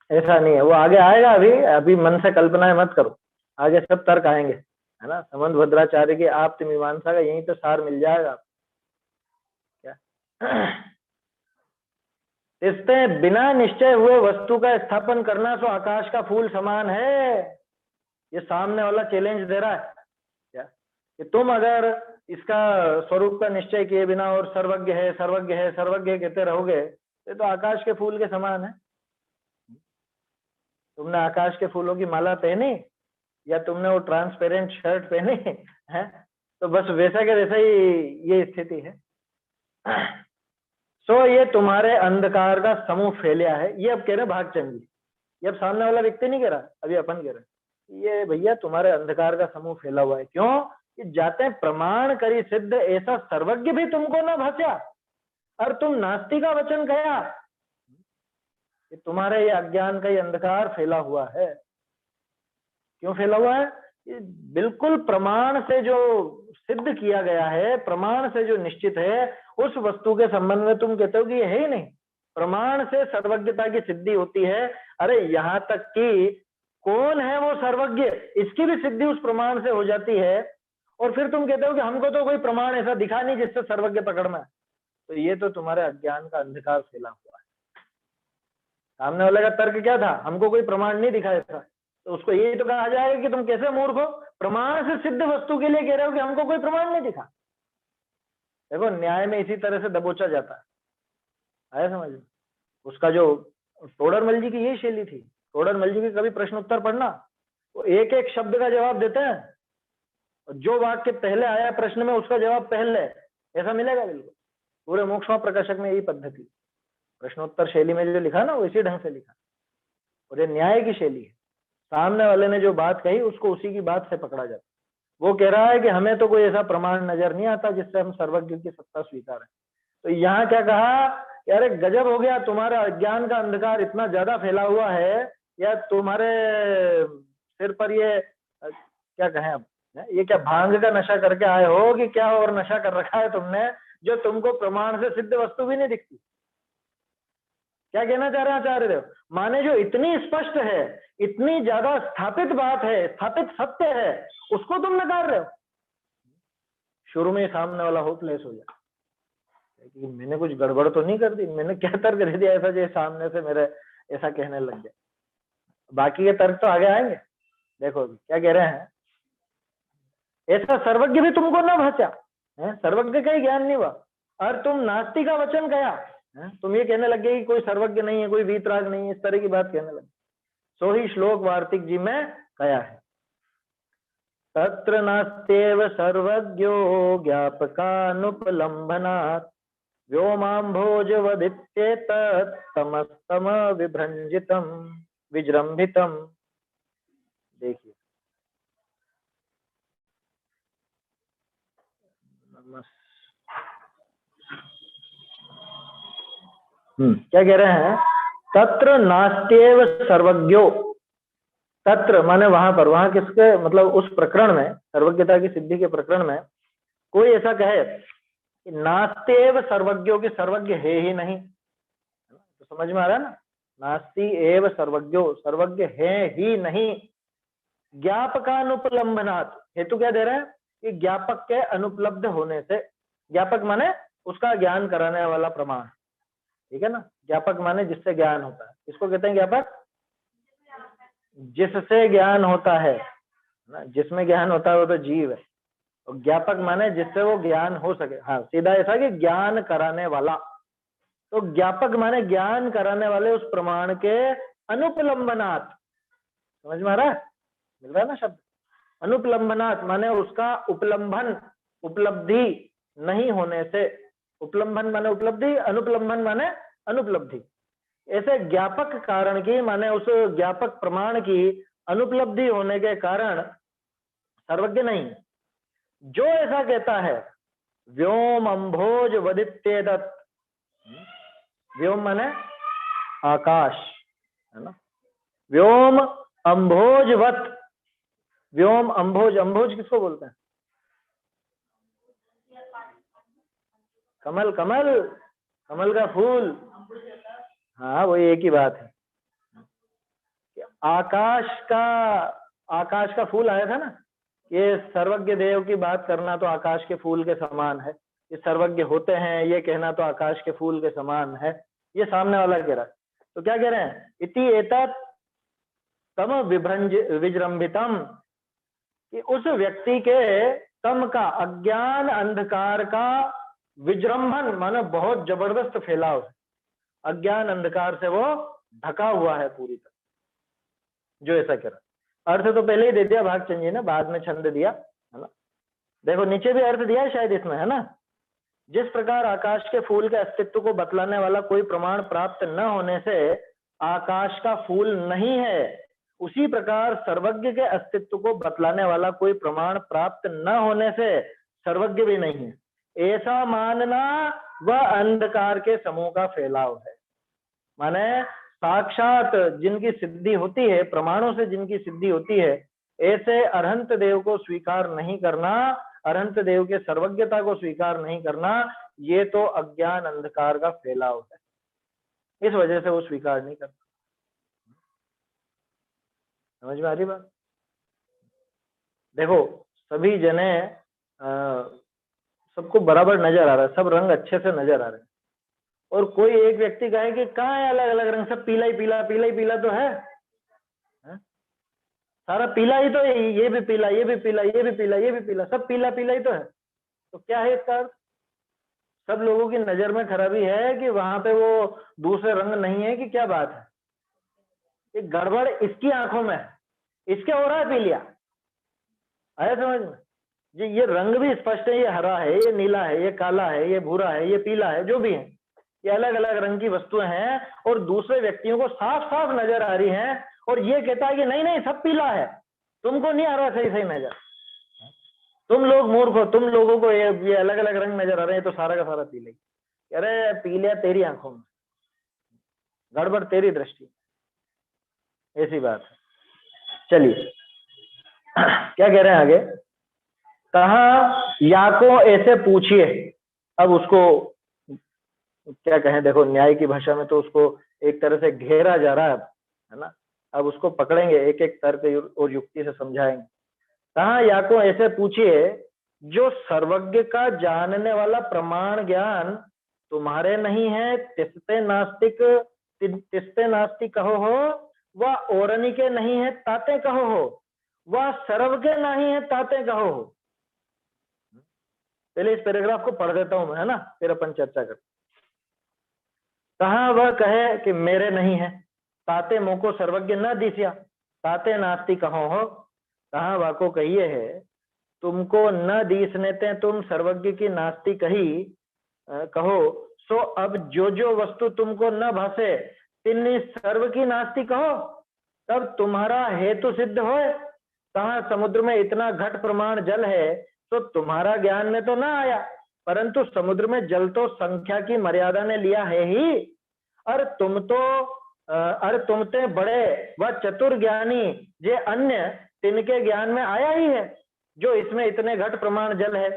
ऐसा नहीं है, वो आगे आएगा। अभी अभी मन से कल्पनाएं मत करो, आगे सब तर्क आएंगे, है ना। समंत भद्राचार्य की आप्त मीमांसा का यहीं पे सार मिल जाएगा क्या। इससे बिना निश्चय हुए वस्तु का स्थापन करना तो आकाश का फूल समान है। ये सामने वाला चैलेंज दे रहा है क्या, कि तुम अगर इसका स्वरूप का निश्चय किए बिना और सर्वज्ञ है सर्वज्ञ है सर्वज्ञ कहते रहोगे तो आकाश के फूल के समान है। तुमने आकाश के फूलों की माला पहनी या तुमने वो ट्रांसपेरेंट शर्ट पहनी है, तो बस वैसा के वैसा ही ये स्थिति है। सो ये तुम्हारे अंधकार का समूह फैलिया है, ये अब कह रहे भागचंद जी, ये अब सामने वाला व्यक्ति नहीं कह रहा, अभी अपन कह रहे ये भैया तुम्हारे अंधकार का समूह फैला हुआ है। क्यों कि जाते प्रमाण करी सिद्ध ऐसा सर्वज्ञ भी तुमको ना भास्या, और तुम नास्ति का वचन कहा, कि तुम्हारे ये अज्ञान का ये अंधकार फैला हुआ है। क्यों फैला हुआ है, बिल्कुल प्रमाण से जो सिद्ध किया गया है, प्रमाण से जो निश्चित है, उस वस्तु के संबंध में तुम कहते हो कि ये है ही नहीं। प्रमाण से सर्वज्ञता की सिद्धि होती है। अरे यहाँ तक कि कौन है वो सर्वज्ञ, इसकी भी सिद्धि उस प्रमाण से हो जाती है, और फिर तुम कहते हो कि हमको तो कोई प्रमाण ऐसा दिखा नहीं जिससे सर्वज्ञ पकड़ में। तो ये तो तुम्हारे अज्ञान का अंधकार फैला हुआ है। सामने वाले का तर्क क्या था, हमको कोई प्रमाण नहीं दिखाया था, तो उसको ये तो कहा जाएगा कि तुम कैसे मूर्ख हो, प्रमाण से सिद्ध वस्तु के लिए कह रहे हो कि हमको कोई प्रमाण नहीं दिखा। देखो न्याय में इसी तरह से दबोचा जाता है, आया समझ में। उसका जो टोडरमल जी की यही शैली थी, टोडरमल जी की कभी प्रश्न उत्तर पढ़ना, वो एक एक शब्द का जवाब देते हैं, और जो वाक्य पहले आया प्रश्न में उसका जवाब पहले, ऐसा मिलेगा बिल्कुल। पूरे मोक्षमा प्रकाशक में यही पद्धति, प्रश्नोत्तर शैली में जो लिखा ना वो इसी ढंग से लिखा, और ये न्याय की शैली है। सामने वाले ने जो बात कही उसको उसी की बात से पकड़ा जाता। वो कह रहा है कि हमें तो कोई ऐसा प्रमाण नजर नहीं आता जिससे हम सर्वज्ञ की सत्ता स्वीकार है। तो यहाँ क्या कहा, यार गजब हो गया, तुम्हारा अज्ञान का अंधकार इतना ज्यादा फैला हुआ है, या तुम्हारे सिर पर ये क्या कहें अब, ये क्या भांग का नशा करके आए हो कि क्या और नशा कर रखा है तुमने, जो तुमको प्रमाण से सिद्ध वस्तु भी नहीं दिखती। क्या कहना चाह रहे हैं आचार्य देव, माने जो इतनी स्पष्ट है, इतनी ज्यादा स्थापित बात है, स्थापित सत्य है, उसको तुम नकार रहे हो। शुरू में सामने वाला होपलेस हो जाए कि मैंने कुछ गड़बड़ तो नहीं कर दी, मैंने क्या तर्क दे दिया ऐसा जो सामने से मेरे ऐसा कहने लग गया। बाकी के तर्क तो आगे आएंगे। देखो क्या कह रहे हैं, ऐसा सर्वज्ञ भी तुमको ना भाचा, सर्वज्ञ का ही ज्ञान नहीं हुआ, और तुम नास्ति का वचन कहा, तुम ये कहने लग गए कि कोई सर्वज्ञ नहीं है, कोई वीतराग नहीं है, इस तरह की बात कहने लगे। सो ही श्लोक वार्तिक जी में कहा है, तत्र नास्त्येव सर्वज्ञो ज्ञापकानुपलम्भनात् व्योमाम्भोजवदित्येतत् तमस्तम विभ्रंजितम विजृंभितम। देखिए क्या कह रहे हैं, तत्र नास्त्येव सर्वज्ञो, तत्र माने वहां पर, वहां किसके मतलब उस प्रकरण में, सर्वज्ञता की सिद्धि के प्रकरण में कोई ऐसा कहे कि नास्त्येव सर्वज्ञो, की सर्वज्ञ है ही नहीं, तो समझ में आ रहा है ना, नास्ति एव सर्वज्ञो, सर्वज्ञ है ही नहीं। ज्ञापकानुपलम्भनात्, हेतु क्या दे रहे हैं कि ज्ञापक के अनुपलब्ध होने से, ज्ञापक माने उसका ज्ञान कराने वाला प्रमाण, ठीक है ना। ज्ञापक माने जिससे ज्ञान होता है, इसको कहते हैं ज्ञापक, जिससे ज्ञान होता है ना, जिसमें ज्ञान होता है वो तो जीव है, और ज्ञापक माने जिससे वो ज्ञान हो सके। हाँ सीधा ऐसा कि ज्ञान कराने वाला, तो ज्ञापक माने ज्ञान कराने वाले उस प्रमाण के अनुपलम्बनात्, समझ में आ रहा है? मिल रहा है ना शब्द? अनुपलम्भनात् माने उसका उपलम्भन, उपलब्धि नहीं होने से। उपलम्भन माने उपलब्धि, अनुपलम्भन माने अनुपलब्धि। ऐसे ज्ञापक कारण की माने उस ज्ञापक प्रमाण की अनुपलब्धि होने के कारण सर्वज्ञ नहीं। जो ऐसा कहता है व्योम अम्भोज वदित्येदत्, व्योम माने आकाश, है ना? व्योम अम्भोजवत, व्योम अम्भोज, अम्भोज किसको बोलते हैं? कमल, कमल, कमल का फूल। हाँ वो एक ही बात है। आकाश का फूल आया था ना, ये सर्वज्ञ देव की बात करना तो आकाश के फूल के समान है, ये सर्वज्ञ होते हैं ये कहना तो आकाश के फूल के समान है, ये सामने वाला कह रहा है। तो क्या कह रहे हैं? इति एतत् तम विजृंभितम, कि उस व्यक्ति के तम का, अज्ञान अंधकार का विजृंभन माने बहुत जबरदस्त फैलाव है, अज्ञान अंधकार से वो ढका हुआ है पूरी तरह, जो ऐसा कह रहा। अर्थ तो पहले ही दे दिया भागचंद जी ने, बाद में छंद दिया, है ना? देखो नीचे भी अर्थ दिया है शायद इसमें, है ना? जिस प्रकार आकाश के फूल के अस्तित्व को बतलाने वाला कोई प्रमाण प्राप्त न होने से आकाश का फूल नहीं है, उसी प्रकार सर्वज्ञ के अस्तित्व को बतलाने वाला कोई प्रमाण प्राप्त न होने से सर्वज्ञ भी नहीं है। ऐसा मानना वह अंधकार के समूह का फैलाव है। माने साक्षात जिनकी सिद्धि होती है, प्रमाणों से जिनकी सिद्धि होती है, ऐसे अरहंत देव को स्वीकार नहीं करना, अरहंत देव के सर्वज्ञता को स्वीकार नहीं करना, ये तो अज्ञान अंधकार का फैलाव है। इस वजह से वो स्वीकार नहीं करता। समझ में आ रही बात? देखो सभी जने सबको बराबर नजर आ रहा है, सब रंग अच्छे से नजर आ रहे हैं, और कोई एक व्यक्ति कहे कि कहाँ है अलग अलग रंग, सब पीला ही पीला, पीला ही पीला तो है, सारा पीला ही तो है, ये भी पीला, ये भी पीला, ये भी पीला, ये भी पीला, सब पीला पीला ही तो है। तो क्या है इसका अर्थ? सब लोगों की नजर में खराबी है कि वहां पे वो दूसरे रंग नहीं है, कि क्या बात है? ये गड़बड़ इसकी आंखों में है, इसके हो रहा है पीलिया। आया समझ में? ये रंग भी स्पष्ट है, ये हरा है, ये नीला है, ये काला है, ये भूरा है, ये पीला है, जो भी है, ये अलग अलग रंग की वस्तुएं हैं, और दूसरे व्यक्तियों को साफ साफ नजर आ रही हैं, और ये कहता है कि नहीं नहीं सब पीला है, तुमको नहीं आ रहा सही सही नजर, तुम लोग मूर्ख हो, तुम लोगों को ये अलग अलग रंग नजर आ रहे हैं, तो सारा का सारा पीले। अरे पीलिया तेरी आंखों में, गड़बड़ तेरी दृष्टि, ऐसी बात है। चलिए क्या कह रहे हैं आगे? कहा या को ऐसे पूछिए। अब उसको क्या कहें, देखो न्याय की भाषा में तो उसको एक तरह से घेरा जा रहा है ना? अब उसको पकड़ेंगे, एक एक तर्क और युक्ति से समझाएंगे। कहा या को ऐसे पूछिए, जो सर्वज्ञ का जानने वाला प्रमाण ज्ञान तुम्हारे नहीं है, तिस्ते नास्तिक कहो हो, वह औरनी के नहीं है ताते कहो हो, वह सर्वज्ञ नहीं है ताते कहो हो। पहले इस पैराग्राफ को पढ़ देता हूं मैं, है ना, फिर अपन चर्चा करते। कहा वह कहे कि मेरे नहीं है, ताते मोको सर्वज्ञ न दिसिया, ताते नास्ति कहो हो। कहा वाको कहिए है, तुमको न दीसने ते तुम सर्वज्ञ की नास्ति कही कहो, सो अब जो जो वस्तु तुमको न भासे तिन्नी सर्व की नास्ति कहो, तब तुम्हारा हेतु सिद्ध हो। कहा समुद्र में इतना घट प्रमाण जल है, तो तुम्हारा ज्ञान में तो ना आया, परंतु समुद्र में जल तो संख्या की मर्यादा ने लिया है ही। और तुमते बड़े व चतुर ज्ञानी जे अन्य तिनके ज्ञान में आया ही है, जो इसमें इतने घट प्रमाण जल है,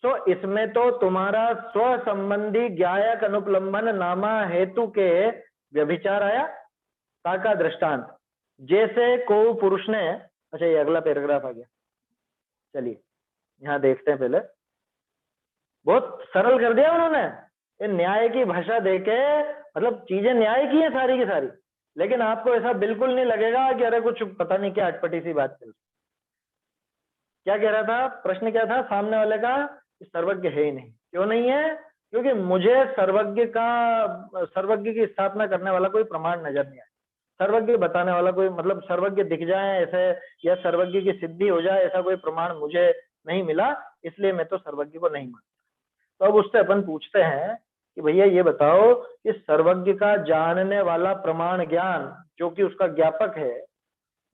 तो इसमें तो तुम्हारा स्व संबंधी ज्ञायक अनुपलम्बन नामा हेतु के व्यभिचार आया। ताका दृष्टांत, जैसे को पुरुष ने, अच्छा ये अगला पैराग्राफ आ गया, चलिए यहाँ देखते हैं। पहले बहुत सरल कर दिया उन्होंने, ये न्याय की भाषा देके, मतलब चीजें न्याय की है सारी की सारी, लेकिन आपको ऐसा बिल्कुल नहीं लगेगा कि अरे कुछ पता नहीं क्या अटपटी सी बात चल रही। क्या कह रहा था, प्रश्न क्या था सामने वाले का? सर्वज्ञ है ही नहीं। क्यों नहीं है? क्योंकि मुझे सर्वज्ञ की स्थापना करने वाला कोई प्रमाण नजर नहीं आया। सर्वज्ञ बताने वाला कोई, मतलब सर्वज्ञ दिख जाए ऐसे या सर्वज्ञ की सिद्धि हो जाए ऐसा कोई प्रमाण मुझे नहीं मिला, इसलिए मैं तो सर्वज्ञ को नहीं मानता। तो अब उससे अपन पूछते हैं कि भैया ये बताओ कि सर्वज्ञ का जानने वाला प्रमाण ज्ञान जो कि उसका ज्ञापक है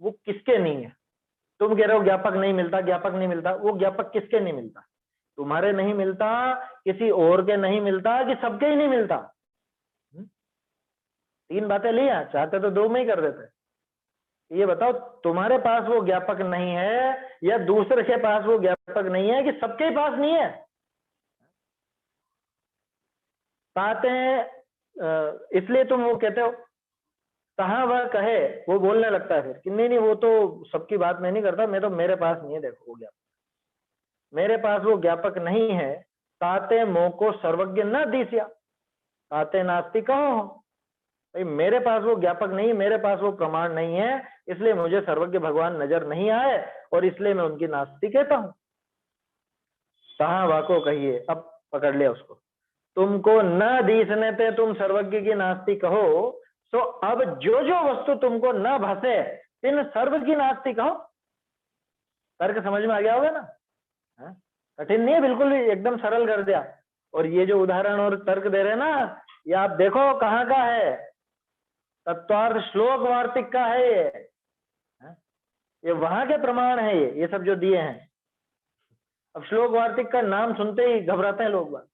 वो किसके नहीं है? तुम कह रहे हो ज्ञापक नहीं मिलता, ज्ञापक नहीं मिलता, वो ज्ञापक किसके नहीं मिलता? तुम्हारे नहीं मिलता, किसी और के नहीं मिलता, कि सबके ही नहीं मिलता? तीन बातें लिया, चाहते तो दो में ही कर देते। ये बताओ तुम्हारे पास वो ज्ञापक नहीं है या दूसरे के पास वो ज्ञापक नहीं है, कि सबके पास नहीं है? चाहते हैं इसलिए तुम वो कहते हो कहाँ वह कहे, वो बोलने लगता है फिर कि नहीं नहीं वो तो सबकी बात मैं नहीं करता, मैं तो मेरे पास नहीं है, देखो वो ज्ञापक मेरे पास वो ज्ञापक नहीं है। ताते मोह को सर्वज्ञ न दीसिया, ताते नास्ति कहो। भाई मेरे पास वो ज्ञापक नहीं, मेरे पास वो प्रमाण नहीं है, इसलिए मुझे सर्वज्ञ भगवान नजर नहीं आए और इसलिए मैं उनकी नास्ति कहता हूं। कहा वाको कहिए, अब पकड़ लिया उसको। तुमको न दीसने पे तुम सर्वज्ञ की नास्ति कहो, तो अब जो जो वस्तु तुमको न भसे तिन सर्व की नास्ति कहो। तर्क समझ में आ गया होगा ना? कठिन नहीं है बिल्कुल भी, एकदम सरल कर दिया। और ये जो उदाहरण और तर्क दे रहे हैं ना, ये आप देखो कहाँ का है, तत्वार्थ श्लोक वार्तिक का है ये वहां के प्रमाण है ये सब जो दिए हैं। अब श्लोक वार्तिक का नाम सुनते ही घबराते हैं लोग, बात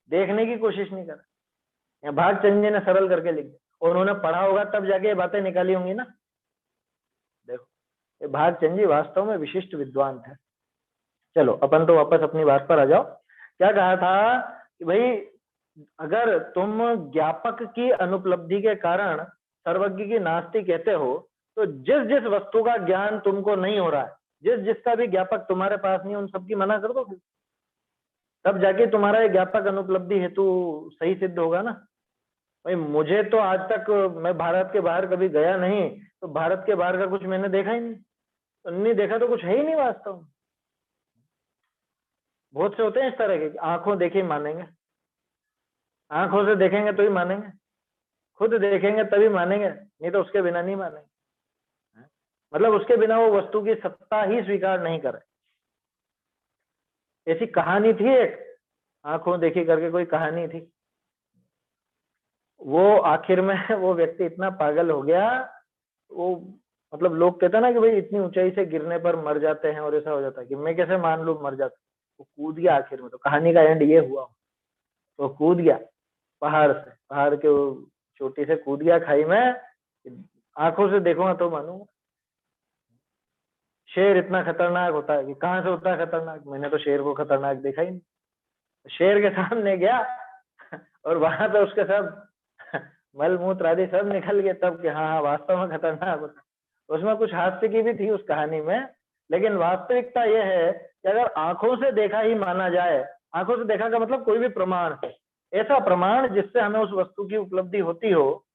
देखने की कोशिश नहीं कर रहे। भागचंद जी ने सरल करके लिख दिया, उन्होंने पढ़ा होगा तब जाके ये बातें निकाली होंगी ना। देखो ये भागचंद जी वास्तव में विशिष्ट विद्वान थे। चलो अपन तो वापस अपनी बात पर आ जाओ। क्या कहा था कि भाई अगर तुम ज्ञापक की अनुपलब्धि के कारण सर्वज्ञ की नास्ति कहते हो, तो जिस जिस वस्तु का ज्ञान तुमको नहीं हो रहा है, जिस जिसका भी ज्ञापक तुम्हारे पास नहीं, उन सबकी मना कर दो, तब जाके तुम्हारा ये ज्ञापक अनुपलब्धि हेतु सही सिद्ध होगा ना। भाई मुझे तो आज तक, मैं भारत के बाहर कभी गया नहीं, तो भारत के बाहर का कुछ मैंने देखा ही नहीं, तो नहीं देखा तो कुछ है ही नहीं वास्तव में। बहुत से होते हैं इस तरह के, आंखों देखे मानेंगे, आंखों से देखेंगे तो ही मानेंगे, खुद देखेंगे तभी मानेंगे, नहीं तो उसके बिना नहीं मानेंगे। मतलब उसके बिना वो वस्तु की सत्ता ही स्वीकार नहीं करे। ऐसी कहानी थी एक, आंखों देखी करके कोई कहानी थी। वो आखिर में वो व्यक्ति इतना पागल हो गया, वो मतलब लोग कहते हैं ना कि भाई इतनी ऊंचाई से गिरने पर मर जाते हैं और ऐसा हो जाता है कि मैं कैसे मान लूं मर जाता। वो कूद गया आखिर में, तो कहानी का एंड ये हुआ, तो कूद गया पहाड़ से, पहाड़ के चोटी से कूद गया खाई में, आंखों से देखूंगा तो मानूंगा। शेर इतना खतरनाक होता है कि कहाँ से होता है खतरनाक, मैंने तो शेर को खतरनाक देखा ही नहीं। शेर के सामने गया और वहां पे उसके सब मल मूत्र आदि सब निकल गए, तब कि हाँ वास्तव में खतरनाक होता है। उसमें कुछ हास्य की भी थी उस कहानी में, लेकिन वास्तविकता यह है कि अगर आंखों से देखा ही माना जाए, आंखों से देखा का मतलब कोई भी प्रमाण, ऐसा प्रमाण जिससे हमें उस वस्तु की उपलब्धि होती हो,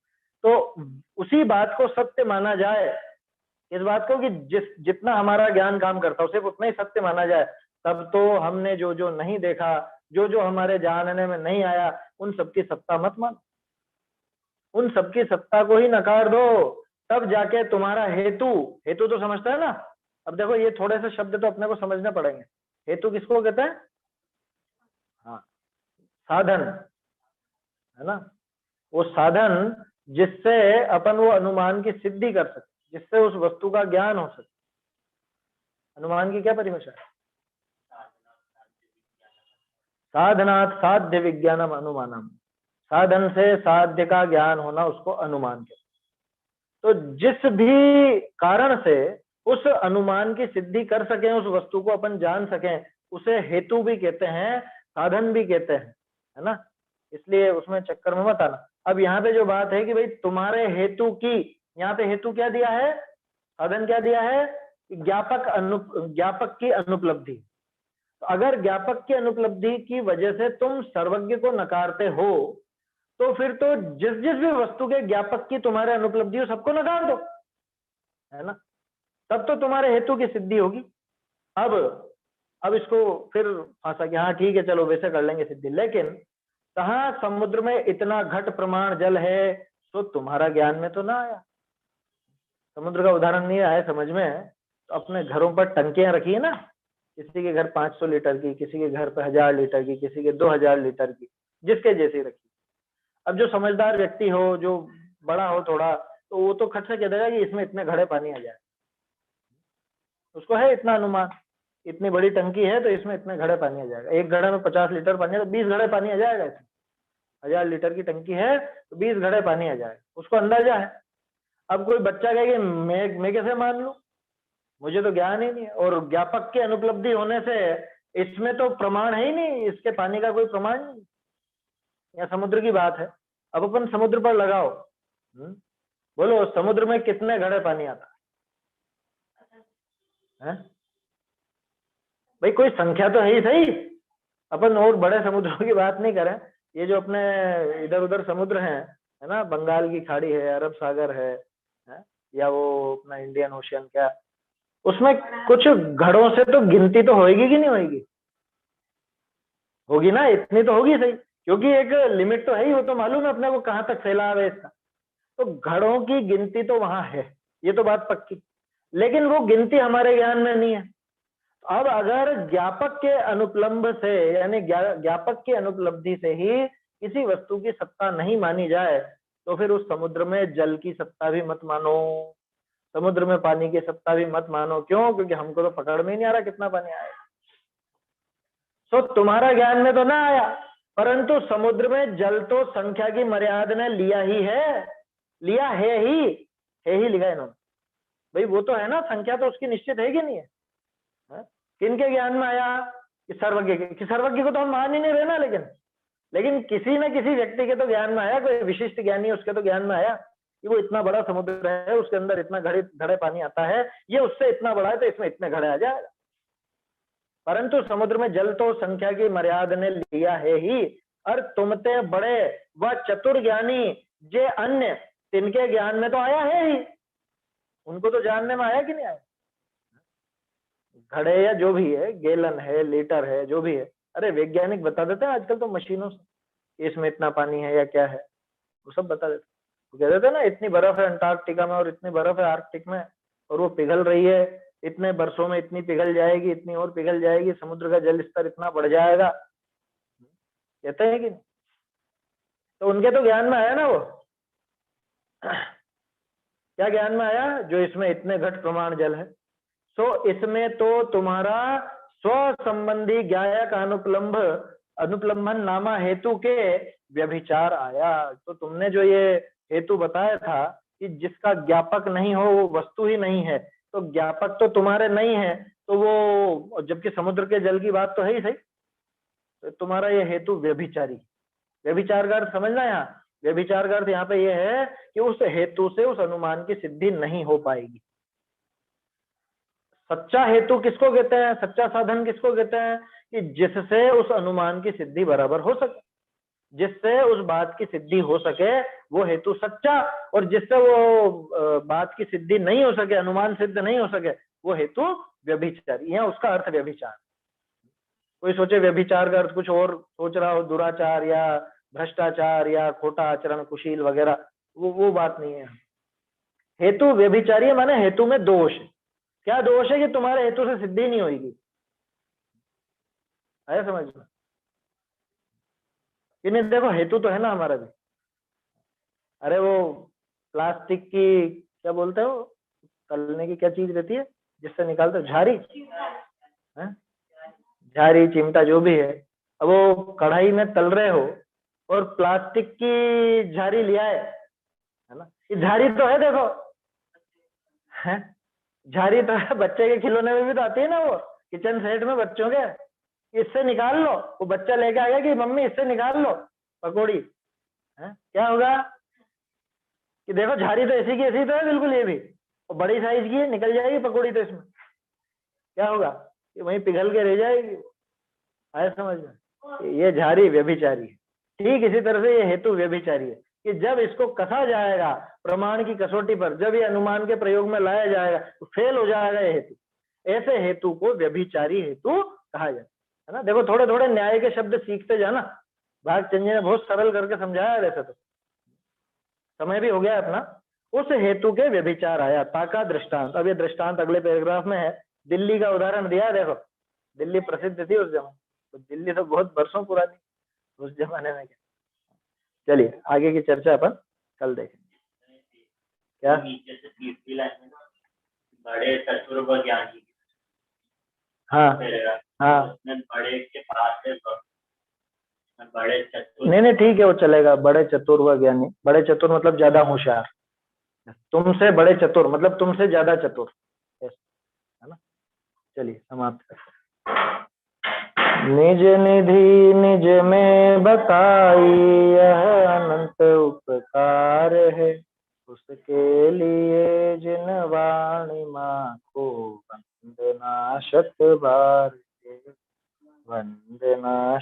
तो उसी बात को सत्य माना जाए। इस बात को कि जितना हमारा ज्ञान काम करता हो सिर्फ उतना ही सत्य माना जाए, तब तो हमने जो जो नहीं देखा, जो जो हमारे जानने में नहीं आया, उन सबकी सत्ता मत मानो, उन सबकी सत्ता को ही नकार दो, तब जाके तुम्हारा हेतु, हेतु तो समझता है ना। अब देखो ये थोड़े से शब्द तो अपने को समझने पड़ेंगे। हेतु किसको कहते हैं? हाँ, साधन है ना, वो साधन जिससे अपन वो अनुमान की सिद्धि कर सकते, जिससे उस वस्तु का ज्ञान हो सके। अनुमान की क्या परिभाषा है? साधनात् साध्य विज्ञानम अनुमानम, साधन से साध्य का ज्ञान होना उसको अनुमान कहते। तो जिस भी कारण से उस अनुमान की सिद्धि कर सकें, उस वस्तु को अपन जान सकें, उसे हेतु भी कहते हैं, साधन भी कहते हैं, है ना। इसलिए उसमें चक्कर में मत आना। अब यहाँ पे जो बात है कि भाई तुम्हारे हेतु की, यहाँ पे हेतु क्या दिया है, साधन क्या दिया है, ज्ञापक की अनुपलब्धि। तो अगर ज्ञापक की अनुपलब्धि की वजह से तुम सर्वज्ञ को नकारते हो, तो फिर तो जिस जिस भी वस्तु के ज्ञापक की तुम्हारे अनुपलब्धि हो सबको नकार दो, है ना, तब तो तुम्हारे हेतु की सिद्धि होगी। अब इसको फिर फांसा कि हाँ ठीक है चलो वैसे कर लेंगे सिद्धि, लेकिन कहाँ समुद्र में इतना घट प्रमाण जल है, तो तुम्हारा ज्ञान में तो ना आया, समुद्र का उदाहरण नहीं आया समझ में, तो अपने घरों पर टंकियां रखी है ना, किसी के घर 500 लीटर की, किसी के घर पे 1000 लीटर की, किसी के 2000 लीटर की, जिसके जैसी रखी। अब जो समझदार व्यक्ति हो, जो बड़ा हो थोड़ा, तो वो तो खट से कह देगा कि इसमें इतने घड़े पानी आ जाए, उसको है इतना अनुमान, इतनी बड़ी टंकी है तो इसमें इतने घड़े पानी आ जाएगा, एक घड़े में 50 लीटर पानी है तो 20 घड़े पानी आ जाएगा, इसमें 1000 लीटर की टंकी है तो 20 घड़े पानी आ जाएगा, उसको अंदाजा है। अब कोई बच्चा कहेगा मैं कैसे मान लूं, मुझे तो ज्ञान ही नहीं है, और ज्ञापक की अनुपलब्धि होने से इसमें तो प्रमाण है ही नहीं, इसके पानी का कोई प्रमाण नहीं, या समुद्र की बात है। अब अपन समुद्र पर लगाओ, बोलो समुद्र में कितने घड़े पानी आता है? भाई कोई संख्या तो है ही सही, अपन और बड़े समुद्रों की बात नहीं करें, ये जो अपने इधर उधर समुद्र हैं, है ना, बंगाल की खाड़ी है, अरब सागर है, या वो अपना इंडियन ओशियन, क्या उसमें कुछ घड़ों से तो गिनती तो होगी कि नहीं होगी, होगी ना, इतनी तो होगी सही, क्योंकि एक लिमिट तो है ही, वो तो मालूम है अपने को कहां तक फैलाव है इसका, तो घड़ों की गिनती तो वहां है, ये तो बात पक्की, लेकिन वो गिनती हमारे ज्ञान में नहीं है। अब अगर ज्ञापक के अनुपलम्ब से, यानी ज्ञापक की अनुपलब्धि से ही किसी वस्तु की सत्ता नहीं मानी जाए, तो फिर उस समुद्र में जल की सत्ता भी मत मानो, समुद्र में पानी की सत्ता भी मत मानो। क्यों? क्योंकि हमको तो पकड़ में ही नहीं आ रहा कितना पानी आएगा। तो तुम्हारा ज्ञान में तो ना आया, परंतु समुद्र में जल तो संख्या की मर्यादा ने लिया ही है, लिया है ही लिखा इन्होंने, भाई वो तो है ना, संख्या तो उसकी निश्चित है कि नहीं है? किनके ज्ञान में आया? कि सर्वज्ञ के, कि सर्वज्ञ को तो हम मान ही नहीं रहे ना, लेकिन किसी न किसी व्यक्ति के तो ज्ञान में आया, कोई विशिष्ट ज्ञानी उसके तो ज्ञान में आया कि वो इतना बड़ा समुद्र है, उसके अंदर इतना घड़े पानी आता है, ये उससे इतना बड़ा है तो इसमें इतने घड़े आ जाएगा। परंतु समुद्र में जल तो संख्या की मर्यादा ने लिया है ही, और तुमते बड़े व चतुर ज्ञानी जे अन्य, तिनके ज्ञान में तो आया है ही, उनको तो जानने में आया कि नहीं आया? घड़े या जो भी है, गैलन है, लीटर है, जो भी है, अरे वैज्ञानिक बता देते हैं आजकल तो मशीनों से, इसमें इतना पानी है या क्या है, वो सब बता देते। वो कह देते ना, इतनी बर्फ है अंटार्कटिका में और इतनी बर्फ है आर्कटिक में, और वो पिघल रही है, इतने वर्षों में इतनी पिघल जाएगी, इतनी और पिघल जाएगी, समुद्र का जल स्तर इतना बढ़ जाएगा, कहते हैं कि नहीं? तो उनके तो ज्ञान में आया ना वो, क्या ज्ञान में आया? जो इसमें इतने घट प्रमाण जल है, सो इसमें तो तुम्हारा स्व संबंधी ज्ञायक अनुपलम्बन नामा हेतु के व्यभिचार आया। तो तुमने जो ये हेतु बताया था कि जिसका ज्ञापक नहीं हो वो वस्तु ही नहीं है, तो ज्ञापक तो तुम्हारे नहीं है, तो वो, जबकि समुद्र के जल की बात तो है ही सही, तो तुम्हारा ये हेतु व्यभिचारी। व्यभिचार का अर्थ समझना, यहाँ व्यभिचार का अर्थ यहाँ पे ये है कि उस हेतु से उस अनुमान की सिद्धि नहीं हो पाएगी। सच्चा हेतु किसको कहते हैं, सच्चा साधन किसको कहते हैं? कि जिससे उस अनुमान की सिद्धि बराबर हो सके, जिससे उस बात की सिद्धि हो सके वो हेतु सच्चा, और जिससे वो बात की सिद्धि नहीं हो सके, अनुमान सिद्ध नहीं हो सके, वो हेतु व्यभिचारी। यहाँ उसका अर्थ व्यभिचार। कोई सोचे व्यभिचार का अर्थ कुछ और सोच रहा हो, दुराचार या भ्रष्टाचार या खोटा आचरण, कुशील वगैरह, वो बात नहीं है। हेतु व्यभिचारी माने हेतु में दोष। क्या दोष है? कि तुम्हारे हेतु से सिद्धि नहीं होगी। आया समझ में कि नहीं? देखो हेतु तो है ना हमारा भी। अरे वो प्लास्टिक की क्या बोलते हो, तलने की क्या चीज रहती है जिससे निकालते हो, झारी है, झारी चिमटा जो भी है। अब वो कढ़ाई में तल रहे हो और प्लास्टिक की झारी लिया है ना, ये झारी तो है, देखो है, झारी तो है, बच्चे के खिलौने में भी तो आती है ना, वो किचन सेट में बच्चों के, इससे निकाल लो, वो बच्चा लेके आ गया कि मम्मी इससे निकाल लो पकौड़ी, है क्या होगा? कि देखो झारी तो ऐसी की ऐसी तो है बिल्कुल, ये भी और बड़ी साइज की है, निकल जाएगी पकौड़ी, तो इसमें क्या होगा? कि वहीं पिघल के रह जाएगी। आया समझ में? ये झारी व्यभिचारी है। ठीक इसी तरह से ये हेतु व्यभिचारी है, कि जब इसको कसा जाएगा प्रमाण की कसौटी पर, जब ये अनुमान के प्रयोग में लाया जाएगा तो फेल हो जाएगा ये हेतु। ऐसे हेतु को व्यभिचारी हेतु कहा जाता है ना। देखो थोड़े थोड़े न्याय के शब्द सीखते जाना, भागचंद जी ने बहुत सरल करके समझाया, वैसे तो समय भी हो गया अपना। उस हेतु के व्यभिचार आया, ताका दृष्टांत। अब ये दृष्टांत अगले पैराग्राफ में है। दिल्ली का उदाहरण दिया है, देखो दिल्ली प्रसिद्ध थी उस जमाने, तो दिल्ली तो बहुत वर्षों पुरानी, उस जमाने में क्या। चलिए आगे की चर्चा अपन कल देखेंगे। क्या नीचे से तीसरी लाइन में ना, बड़े चतुर व ज्ञानी। हाँ हाँ उसमें बड़े के पास से बड़े चतुर। नहीं नहीं ठीक है, वो चलेगा। बड़े चतुर व ज्ञानी, बड़े चतुर मतलब ज्यादा होशियार, तुमसे बड़े चतुर मतलब तुमसे ज्यादा चतुर, है ना। चलिए समाप्त करते हैं। निज निधि निज में बताई, यह अनंत उपकार है। उसके लिए जिन वाणी माँ को वंदना शत बार, वंदना